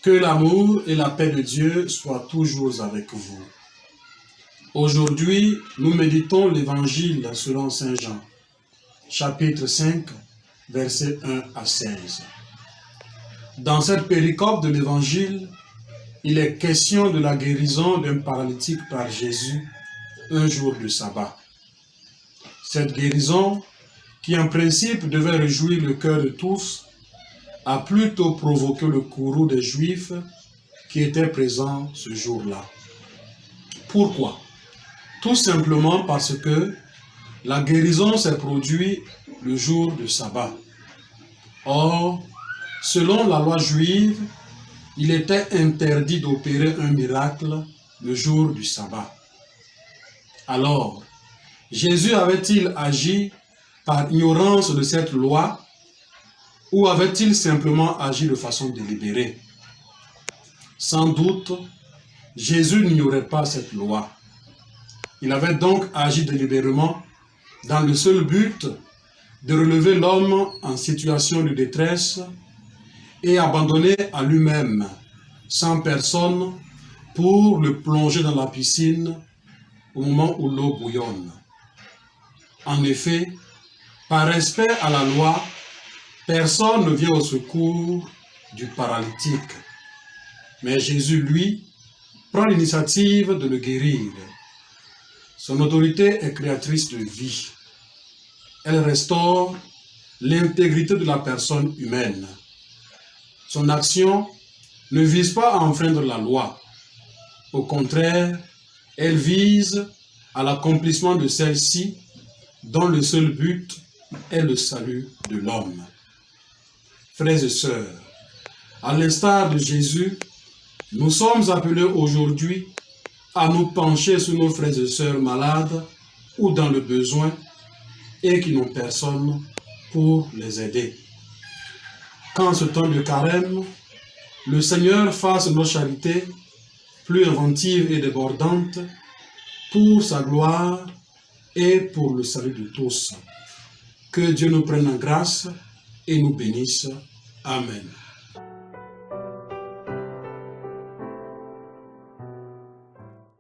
Que l'amour et la paix de Dieu soient toujours avec vous. Aujourd'hui, nous méditons l'Évangile selon Saint Jean, chapitre 5, versets 1 à 16. Dans cette péricope de l'Évangile, il est question de la guérison d'un paralytique par Jésus un jour de sabbat. Cette guérison, qui en principe devait réjouir le cœur de tous, a plutôt provoqué le courroux des Juifs qui étaient présents ce jour-là. Pourquoi? Tout simplement parce que la guérison s'est produite le jour de sabbat. Or, selon la loi juive, il était interdit d'opérer un miracle le jour du sabbat. Alors, Jésus avait-il agi par ignorance de cette loi ou avait-il simplement agi de façon délibérée? Sans doute, Jésus n'ignorait pas cette loi. Il avait donc agi délibérément dans le seul but de relever l'homme en situation de détresse et abandonner à lui-même, sans personne, pour le plonger dans la piscine au moment où l'eau bouillonne. En effet, par respect à la loi, personne ne vient au secours du paralytique. Mais Jésus, lui, prend l'initiative de le guérir. Son autorité est créatrice de vie. Elle restaure l'intégrité de la personne humaine. Son action ne vise pas à enfreindre la loi. Au contraire, elle vise à l'accomplissement de celle-ci, dont le seul but est le salut de l'homme. Frères et sœurs, à l'instar de Jésus, nous sommes appelés aujourd'hui à nous pencher sur nos frères et sœurs malades ou dans le besoin et qui n'ont personne pour les aider. Qu'en ce temps de carême, le Seigneur fasse nos charités plus inventives et débordantes pour sa gloire et pour le salut de tous. Que Dieu nous prenne en grâce et nous bénisse. Amen.